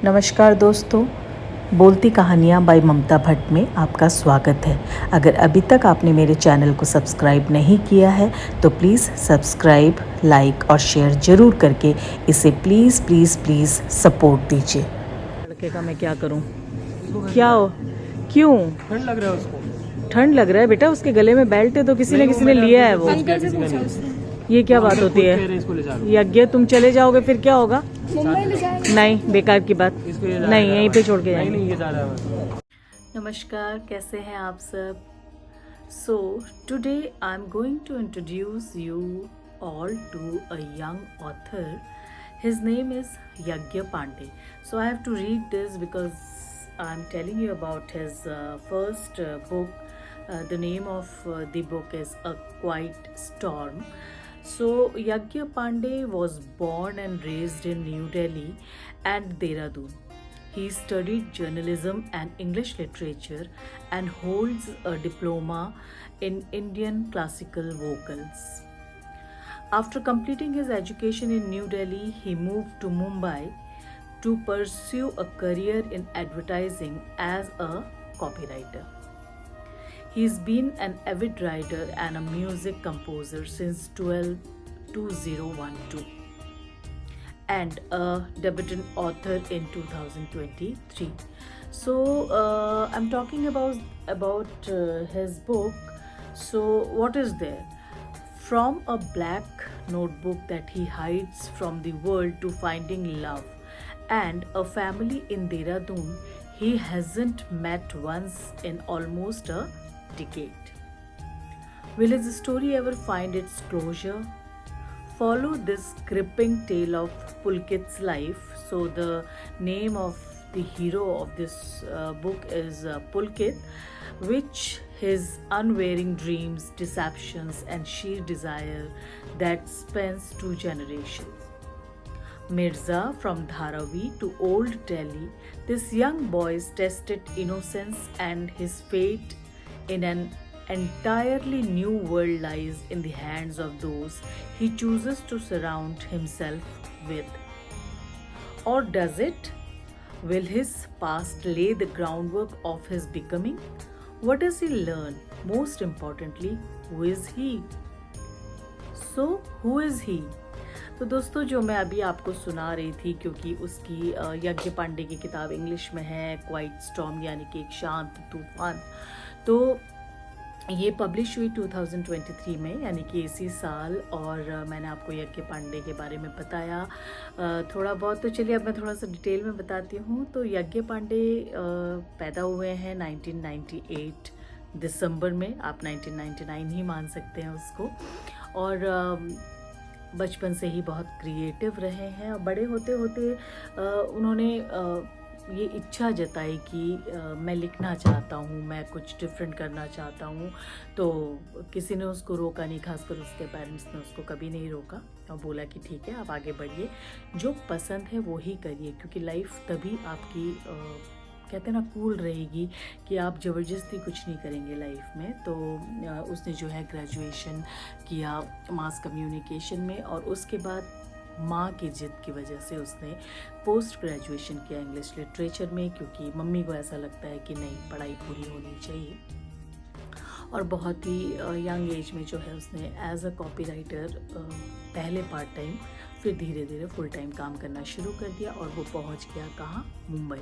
नमस्कार दोस्तों, बोलती कहानियाँ बाय ममता भट्ट में आपका स्वागत है। अगर अभी तक आपने मेरे चैनल को सब्सक्राइब नहीं किया है तो प्लीज़ सब्सक्राइब, लाइक और शेयर ज़रूर करके इसे प्लीज़ प्लीज़ प्लीज़ सपोर्ट दीजिए। लड़के का मैं क्या करूँ? क्या हो? क्यों ठंड लग रहा है उसको? ठंड लग रहा है बेटा? उसके गले में बेल्ट है तो किसी ने लिया है वो। अंकल से पूछा उसने। ये क्या बात होती है? यज्ञ तुम चले जाओगे फिर क्या होगा? मुंबई ले जाएंगे। नहीं, बेकार की बात। नहीं, यहीं पे छोड़ के जाएंगे। नहीं ये जा रहा है। नमस्कार, कैसे हैं आप सब? So today I am going to introduce you all to a young author. His name is Yagya Pandey. So I have to read this because I'm telling you about his first book. The name of the book is A Quiet Storm. So Yagya Pandey was born and raised in New Delhi and Dehradun. He studied journalism and English literature and holds a diploma in Indian classical vocals. After completing his education in New Delhi, he moved to Mumbai to pursue a career in advertising as a copywriter. He's been an avid writer and a music composer since 2012 and a debutant author in 2023. So I'm talking about his book. So what is there? From a black notebook that he hides from the world to finding love and a family in Dehradun he hasn't met once in almost a decade. Will his story ever find its closure? Follow this gripping tale of Pulkit's life. So the name of the hero of this book is Pulkit, which his unwearying dreams, deceptions and sheer desire that spans 2 generations. Mirza from Dharavi to Old Delhi, this young boy's tested innocence and his fate in an entirely new world lies in the hands of those he chooses to surround himself with. Or does it? Will his past lay the groundwork of his becoming? What does he learn? Most importantly, who is he? So, who is he? तो दोस्तों, जो मैं अभी आपको सुना रही थी, क्योंकि उसकी यज्ञ पांडे की किताब इंग्लिश में है, क्वाइट स्टॉर्म यानी कि एक शांत तूफान, तो ये पब्लिश हुई 2023 में यानी कि इसी साल। और मैंने आपको यज्ञ पांडे के बारे में बताया थोड़ा बहुत। तो चलिए अब मैं थोड़ा सा डिटेल में बताती हूँ। तो यज्ञ पांडे पैदा हुए हैं 1998 दिसंबर में। आप 1999 ही मान सकते हैं उसको। और बचपन से ही बहुत क्रिएटिव रहे हैं और बड़े होते होते उन्होंने ये इच्छा जताई कि मैं लिखना चाहता हूँ, मैं कुछ डिफरेंट करना चाहता हूँ। तो किसी ने उसको रोका नहीं, खासकर उसके पेरेंट्स ने उसको कभी नहीं रोका और बोला कि ठीक है, आप आगे बढ़िए, जो पसंद है वो ही करिए, क्योंकि लाइफ तभी आपकी कहते हैं ना कूल रहेगी कि आप ज़बरदस्ती कुछ नहीं करेंगे लाइफ में। तो उसने जो है ग्रेजुएशन किया मास कम्युनिकेशन में और उसके बाद माँ की जिद की वजह से उसने पोस्ट ग्रेजुएशन किया इंग्लिश लिटरेचर में, क्योंकि मम्मी को ऐसा लगता है कि नहीं, पढ़ाई पूरी होनी चाहिए। और बहुत ही यंग एज में जो है उसने एज अ कॉपी राइटर पहले पार्ट टाइम फिर धीरे धीरे फुल टाइम काम करना शुरू कर दिया और वो पहुँच गया कहाँ? मुंबई।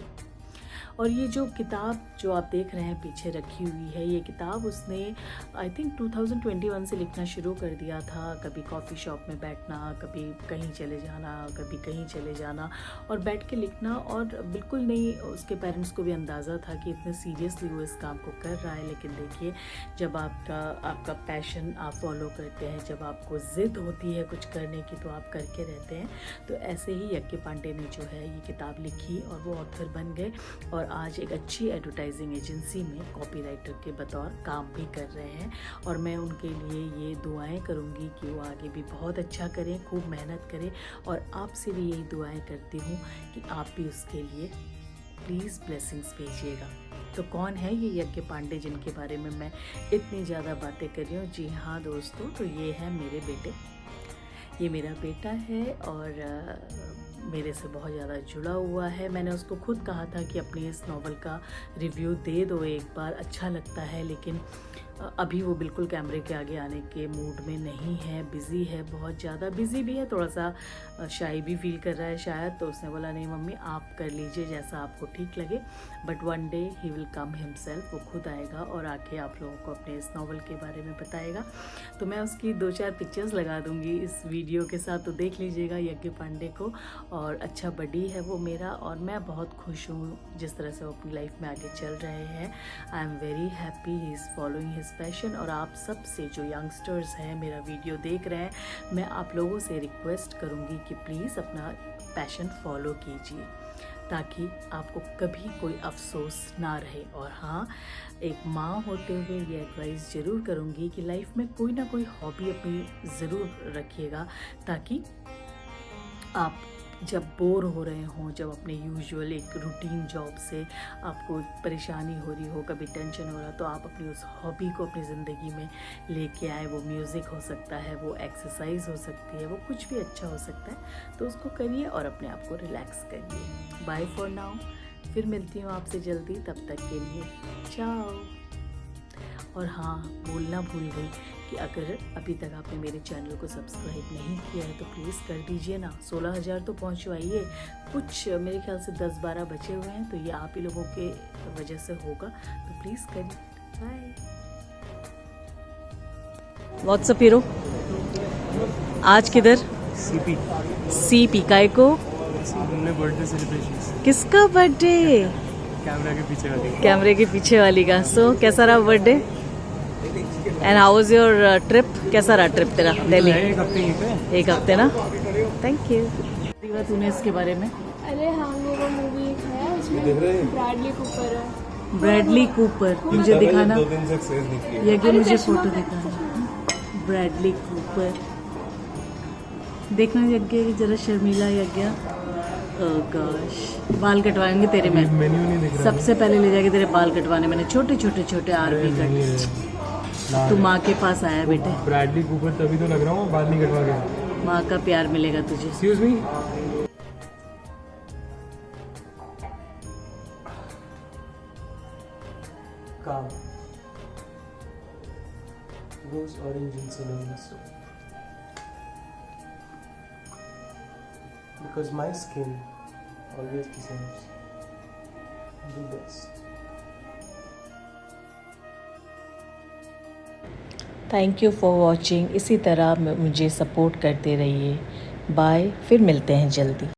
और ये जो किताब जो आप देख रहे हैं पीछे रखी हुई है, ये किताब उसने आई थिंक 2021 से लिखना शुरू कर दिया था। कभी कॉफ़ी शॉप में बैठना, कभी कहीं चले जाना, कभी कहीं चले जाना और बैठ के लिखना। और बिल्कुल नहीं, उसके पेरेंट्स को भी अंदाज़ा था कि इतने सीरियसली वो इस काम को कर रहा है। लेकिन देखिए, जब आपका पैशन आप फॉलो करते हैं, जब आपको ज़िद होती है कुछ करने की, तो आप करके रहते हैं। तो ऐसे ही यज्ञ पांडे ने जो है ये किताब लिखी और वो ऑथर बन गए और आज एक अच्छी एडवर्टाइजिंग एजेंसी में कॉपीराइटर के बतौर काम भी कर रहे हैं। और मैं उनके लिए ये दुआएं करूँगी कि वो आगे भी बहुत अच्छा करें, खूब मेहनत करें। और आपसे भी यही दुआएं करती हूँ कि आप भी उसके लिए प्लीज़ ब्लेसिंग्स भेजिएगा। तो कौन है ये यज्ञ पांडे जिनके बारे में मैं इतनी ज़्यादा बातें कर रही हूँ? जी हाँ दोस्तों, तो ये है मेरे बेटे। ये मेरा बेटा है और मेरे से बहुत ज़्यादा जुड़ा हुआ है। मैंने उसको खुद कहा था कि अपनी इस नावल का रिव्यू दे दो एक बार, अच्छा लगता है, लेकिन अभी वो बिल्कुल कैमरे के आगे आने के मूड में नहीं है, बिज़ी है, बहुत ज़्यादा बिज़ी भी है, थोड़ा सा शाई भी फील कर रहा है शायद। तो उसने बोला नहीं मम्मी आप कर लीजिए जैसा आपको ठीक लगे, but one day he will come himself, वो खुद आएगा और आके आप लोगों को अपने इस नावल के बारे में बताएगा। तो मैं उसकी 2-4 पिक्चर्स लगा दूंगी इस वीडियो के साथ, तो देख लीजिएगा यज्ञ पांडे को। और अच्छा बडी है वो मेरा, और मैं बहुत खुश हूँ जिस तरह से वो अपनी लाइफ में आगे चल रहे हैं। I am very happy, he is following his passion. और आप सब से जो यंगस्टर्स हैं मेरा वीडियो देख रहे हैं, मैं आप लोगों से रिक्वेस्ट करूँगी कि प्लीज़ अपना पैशन फॉलो कीजिए, ताकि आपको कभी कोई अफसोस ना रहे। और हाँ, एक माँ होते हुए ये एडवाइस ज़रूर करूँगी कि लाइफ में कोई ना कोई हॉबी अपनी ज़रूर रखिएगा, ताकि आप जब बोर हो रहे हों, जब अपने यूजुअल एक रूटीन जॉब से आपको परेशानी हो रही हो, कभी टेंशन हो रहा, तो आप अपनी उस हॉबी को अपनी ज़िंदगी में लेके आए। वो म्यूज़िक हो सकता है, वो एक्सरसाइज हो सकती है, वो कुछ भी अच्छा हो सकता है, तो उसको करिए और अपने आप को रिलैक्स करिए। बाय फॉर नाउ, फिर मिलती हूँ आपसे जल्दी, तब तक के लिए चाओ। और हाँ, बोलना भूल गई कि अगर अभी तक आपने मेरे चैनल को सब्सक्राइब नहीं किया है तो प्लीज़ कर दीजिए ना। 16,000 तो पहुँचवाइए, कुछ मेरे ख्याल से 10-12 बचे हुए हैं, तो ये आप ही लोगों के वजह से होगा, तो प्लीज़ करिए। बाय। व्हाट्सअप हीरो आज किधर? सीपी काय को? Birthday celebration. किसका बर्थडे? कैमरे के पीछे वाली का। सो कैसा रहा birthday and how was your trip? कैसा रहा ट्रिप तेरा दिल्ली? एक हफ्ते ना। Thank you. तूने इसके बारे में? अरे हाँ, वो मूवी है, उसमें ब्रैडली कूपर है। ब्रैडली कूपर मुझे दिखाना, यज्ञ मुझे फोटो दिखाना। ब्रैडली कूपर देखना यज्ञ, जरा शर्मीला यज्ञ। ओह गॉश, बाल कटवाएंगे तेरे में। मेन्यू नहीं दिख रहा। सबसे पहले ले जाके तेरे बाल कटवाने, मैंने छोटे छोटे छोटे आरबी कट। तू माँ के पास आया बेटे, ब्रैडली कूपर तभी तो लग रहा हूँ, बाल नहीं कटवा के। माँ का प्यार मिलेगा तुझे। Excuse me. काम रोज ऑरेंज इंसुलिन because my skin always deserves the best. Thank you for watching. इसी तरह मुझे सपोर्ट करते रहिए। बाय, फिर मिलते हैं जल्दी।